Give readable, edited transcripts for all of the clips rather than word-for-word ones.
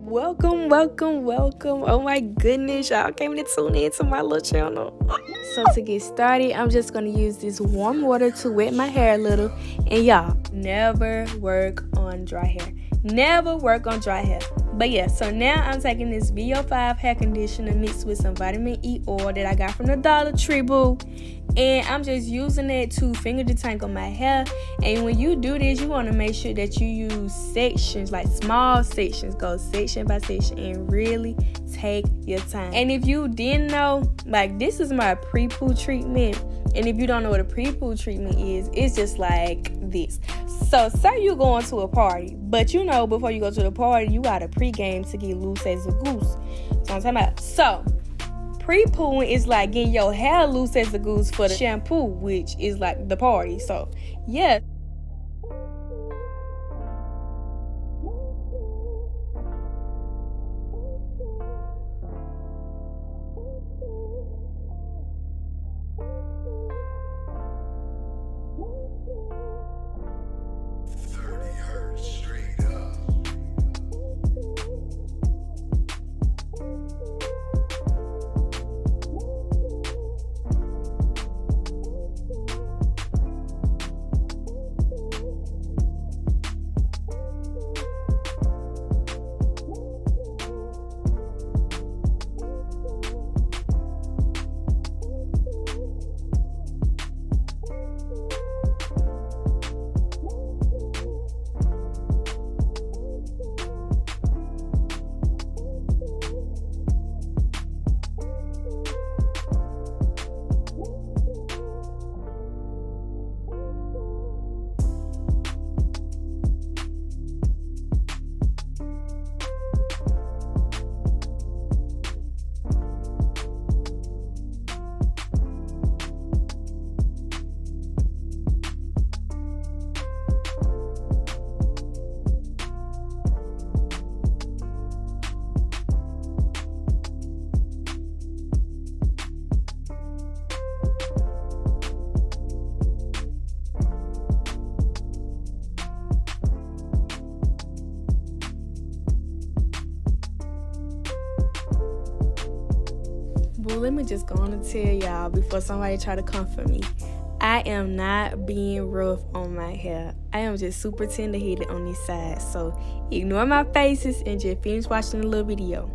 Welcome. Oh my goodness, y'all came to tune in to my little channel. So to get started, I'm just going to use this warm water to wet my hair a little. And y'all, never work on dry hair. But yeah, so now I'm taking this VO5 hair conditioner mixed with some vitamin E oil that I got from the Dollar Tree, boo. And I'm just using it to finger detangle my hair. And when you do this, you want to make sure that you use sections, like small sections. Go section by section and really take your time. And if you didn't know, like, this is my pre-poo treatment. And if you don't know what a pre-poo treatment is, it's just like this. So say you're going to a party, but you know before you go to the party, you got a pre-game to get loose as a goose. So I'm talking about. So pre-pooing is like getting your hair loose as a goose for the shampoo, which is like the party. So yeah. Well, let me just go on and tell y'all before somebody try to come for me. I am not being rough on my hair. I am just super tender-headed on this side. So ignore my faces and just finish watching the little video.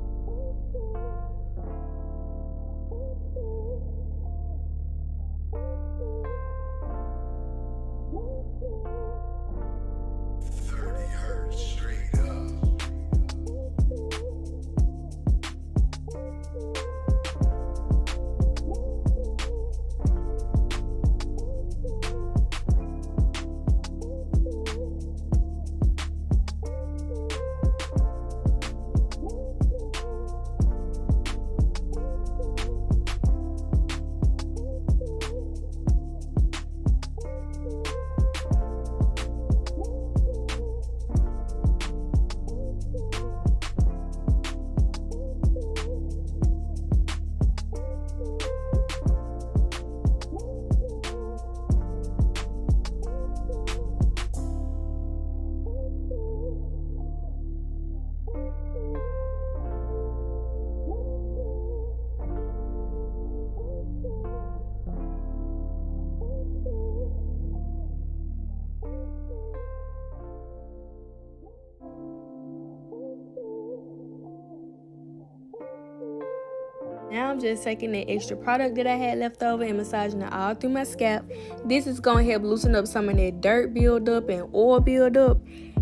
Now I'm just taking the extra product that I had left over and massaging it all through my scalp. This is going to help loosen up some of that dirt buildup and oil buildup.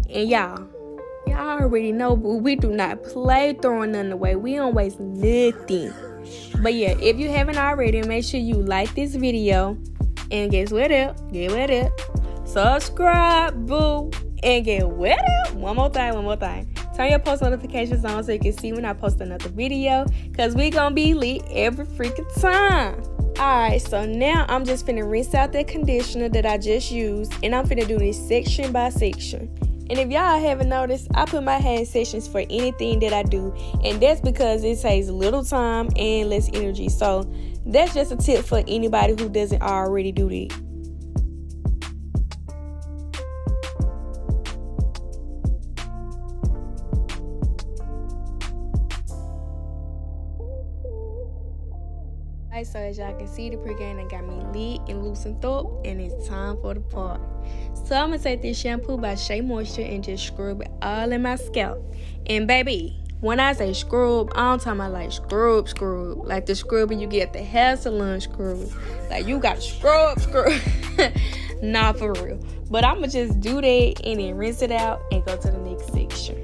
And y'all already know, but we do not play throwing nothing away. We don't waste nothing. But yeah, if you haven't already, make sure you like this video. And guess what up? Subscribe, boo. And get what up? One more thing. Turn your post notifications on so you can see when I post another video, because we gonna be lit every freaking time. Alright, so now I'm just finna rinse out that conditioner that I just used, and I'm finna do this section by section. And if y'all haven't noticed, I put my hand sections for anything that I do, and that's because it saves little time and less energy. So that's just a tip for anybody who doesn't already do that. Alright, so as y'all can see, the pregame done got me lit and loosened up, and it's time for the party. So I'm gonna take this shampoo by SheaMoisture and just scrub it all in my scalp. And baby, when I say scrub, I'm talking about like scrub, like the scrubbing you get at the hair salon scrub. Like you got scrub. Nah, for real. But I'ma just do that and then rinse it out and go to the next section.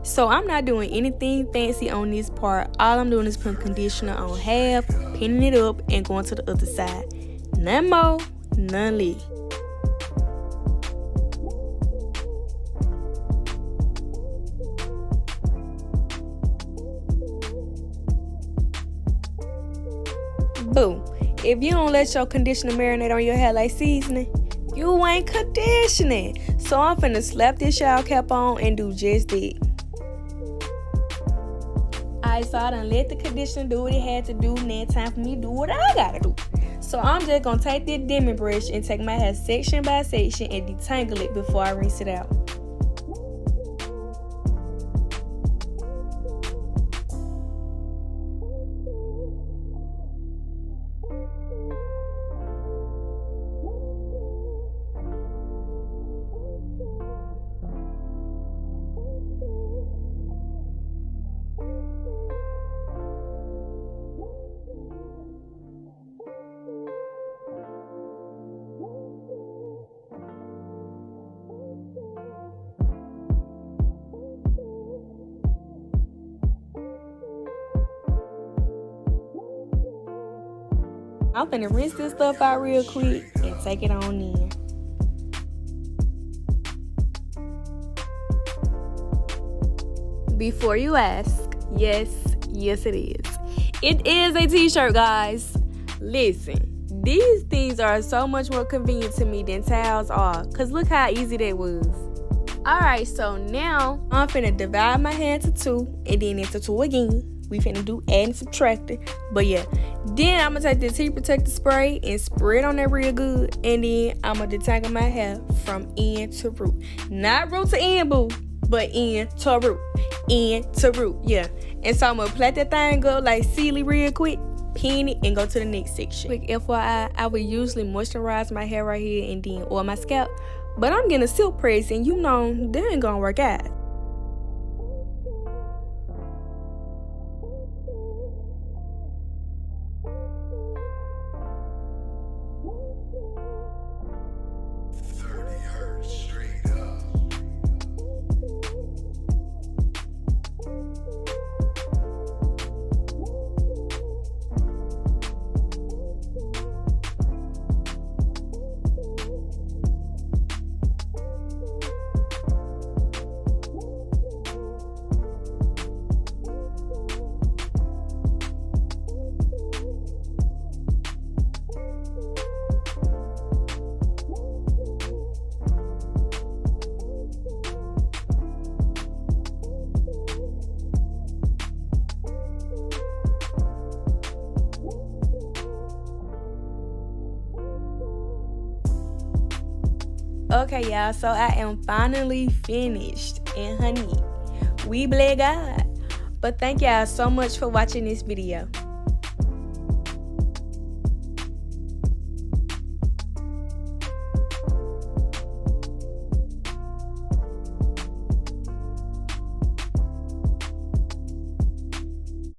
So I'm not doing anything fancy on this part. All I'm doing is putting conditioner on half, pinning it up, and going to the other side. None more, none less. Boo. If you don't let your conditioner marinate on your hair like seasoning, you ain't conditioning. So I'm finna slap this shower cap on and do just that. Alright, so I done let the conditioner do what it had to do. Now it's time for me to do what I gotta do. So I'm just gonna take this demi brush and take my hair section by section and detangle it before I rinse it out. I'm finna rinse this stuff out real quick and take it on in. Before you ask, yes it is. It is a t-shirt, guys. Listen, these things are so much more convenient to me than towels are, cause look how easy that was. Alright, so now I'm finna divide my hair into two and then into two again. We finna do add and subtracting. But yeah, then I'm gonna take this heat protector spray and spray it on there real good. And then I'm gonna detangle my hair from end to root. Not root to end, boo, but end to root. End to root, yeah. And so I'm gonna plait that thing up like silly real quick, pin it, and go to the next section. Quick FYI, I would usually moisturize my hair right here and then oil my scalp. But I'm getting a silk press, and you know, that ain't gonna work out. Okay, y'all, so I am finally finished. And honey, we bless God. But thank y'all so much for watching this video.